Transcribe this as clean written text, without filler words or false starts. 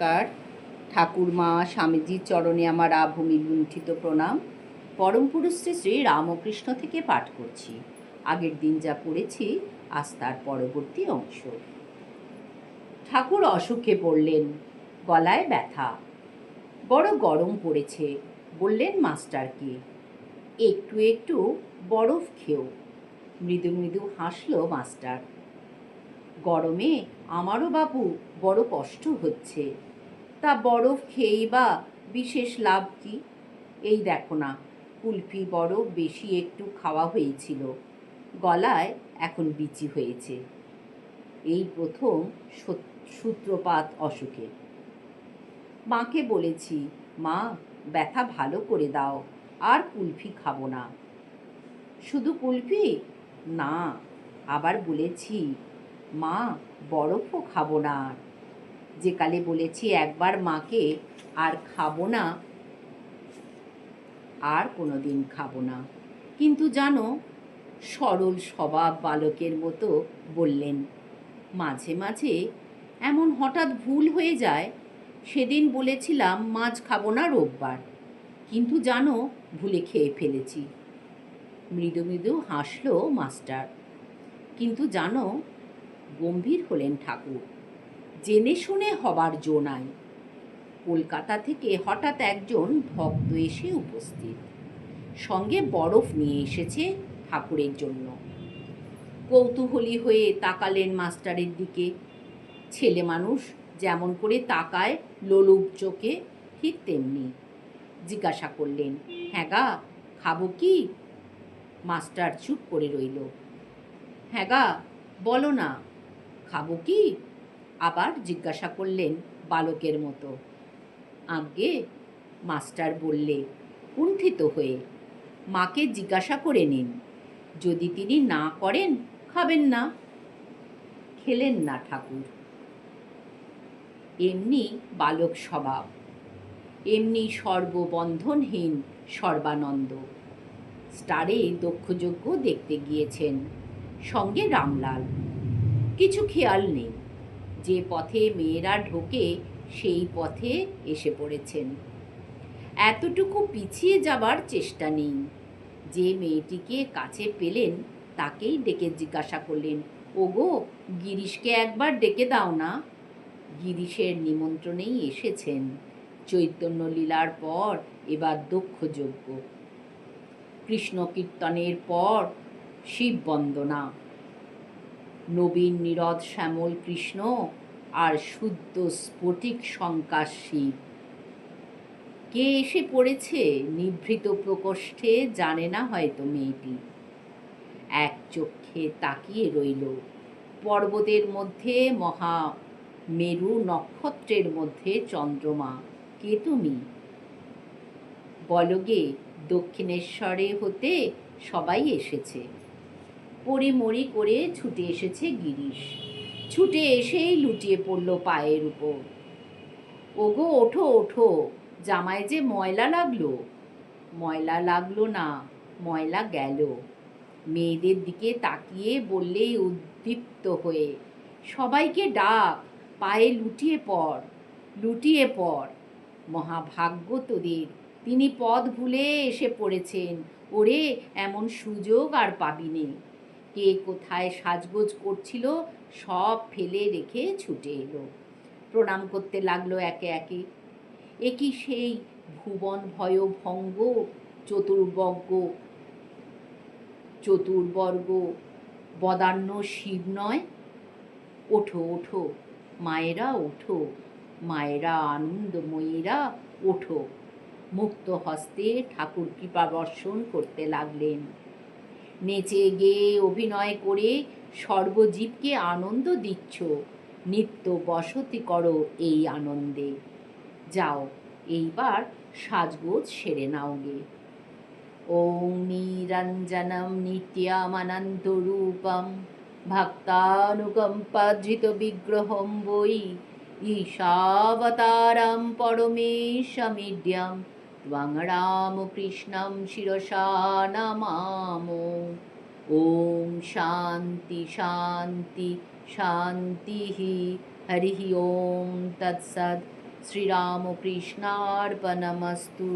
নমস্কার। ঠাকুরমা স্বামীজির চরণে আমার আভূমি লুণ্ঠিত প্রণাম। পরম পুরুষ শ্রী শ্রী রামকৃষ্ণ থেকে পাঠ করছি। আগের দিন যা পড়েছি আজ তার পরবর্তী অংশ। ঠাকুর অসুখে পড়লেন, গলায় ব্যথা, বড় গরম পড়েছে। বললেন মাস্টারকে, একটু একটু বরফ খেও। মৃদু মৃদু হাসল মাস্টার। গরমে আমারও বাবু বড় কষ্ট হচ্ছে, তা বরফ খেয়েই বা বিশেষ লাভ কি? এই দেখো না, কুলফি বরফ বেশি একটু খাওয়া হয়েছিল, গলায় এখন বিচি হয়েছে। এই প্রথম সূত্রপাত অসুখে। মাকে বলেছি, মা ব্যথা ভালো করে দাও, আর কুলফি খাবো না। শুধু কুলফি না, আবার বলেছি, মা বরফও খাবো না। যে কালে বলেছি একবার মাকে, আর খাবো না, আর কোনো দিন খাবো না। কিন্তু জানো, সরল স্বভাব বালকের মতো বললেন, মাঝে মাঝে এমন হঠাৎ ভুল হয়ে যায়। সেদিন বলেছিলাম মাছ খাবো না রোববার, কিন্তু জানো ভুলে খেয়ে ফেলেছি। মৃদু মৃদু হাসল মাস্টার। কিন্তু জানো, গম্ভীর হলেন ঠাকুর। জেনে শুনে হবার জো নাই। কলকাতা থেকে হঠাৎ একজন ভক্ত এসে উপস্থিত, সঙ্গে বরফ নিয়ে এসেছে ঠাকুরের জন্য। কৌতূহলী হয়ে তাকালেন মাস্টারের দিকে। ছেলে মানুষ যেমন করে তাকায় লোলুপ চোখে, ঠিক তেমনি। জিজ্ঞাসা করলেন, হ্যাঁ গা, খাবো কি? মাস্টার চুপ করে রইল। হ্যাঁ গা, বলো না, খাবো কি? আবার জিজ্ঞাসা করলেন বালকের মতো। আজ্ঞে, মাস্টার বললে কুণ্ঠিত হয়ে, মাকে জিজ্ঞাসা করে নিন, যদি তিনি না করেন খাবেন না। খেলেন না ঠাকুর। এমনি বালক স্বভাব, এমনি সর্ববন্ধনহীন সর্বানন্দ। স্টারে দক্ষযজ্ঞ দেখতে গিয়েছেন, সঙ্গে রামলাল। কিছু খেয়াল নেই, যে পথে মেয়েরা ঢোকে সেই পথে এসে পড়েছেন। এতটুকু পিছিয়ে যাবার চেষ্টা নেই। যে মেয়েটিকে কাছে পেলেন তাকেই ডেকে জিজ্ঞাসা করলেন, ওগো, গিরিশকে একবার ডেকে দাও না। গিরিশের নিমন্ত্রণেই এসেছেন। চৈতন্য লীলার পর এবার দক্ষযজ্ঞ, কৃষ্ণ কীর্তনের পর শিব বন্দনা, নবীন নীরদ শ্যামল কৃষ্ণ আর শুদ্ধ স্ফটিক শঙ্কা শিব। কে এসে পড়েছে নিভৃত প্রকোষ্ঠে জানে না হয়তো মেয়েটি। এক চক্ষে তাকিয়ে রইল। পর্বতের মধ্যে মহা মেরু, নক্ষত্রের মধ্যে চন্দ্রমা, কে তুমি? বলগে, দক্ষিণেশ্বরে হতে সবাই এসেছে। পড়িমড়ি করে ছুটে এসেছে গিরিশ। ছুটে এসেই লুটিয়ে পড়ল পায়ের উপর। ওগো, ওঠো ওঠো, জামায় যে ময়লা লাগলো। ময়লা লাগলো না, ময়লা গেল। মেয়েদের দিকে তাকিয়ে বললে উদ্দীপ্ত হয়ে, সবাইকে ডাক, পায়ে লুটিয়ে পড়, লুটিয়ে পড়। মহাভাগ্য তোদের, তিনি পথ ভুলে এসে পড়েছেন। ওরে, এমন সুযোগ আর পাবি নে। কে কোথায় সাজগোজ করছিল সব ফেলে রেখে ছুটে এলো। প্রণাম করতে লাগলো একে একে। এ কি সেই ভুবন ভয়ভঙ্গ চতুর্বর্গ বদান্য শিব নয়? ওঠো ওঠো মায়েরা, ওঠো মায়েরা, আনন্দময়ীরা, ওঠো। মুক্ত হস্তে ঠাকুর কৃপা বর্ষণ করতে লাগলেন। নেচে গেয়ে অভিনয় করে সর্বজীবকে আনন্দ দিচ্ছ, নিত্য বসতি করো এই আনন্দে। যাও, এইবার সাজগোজ সেরে নাও গে। ওম নিরঞ্জনম নিত্যামনন্তরূপম ভক্তানুকম্পাধৃত বিগ্রহম বৈ ঈশাবতারম পরমেশমিড্যম ত্বং রামকৃষ্ণম শিরসা নমামো। ওম শান্তি শান্তি শান্তি। হরি ওম তৎসৎ। শ্রীরামকৃষ্ণার্পণমস্তু।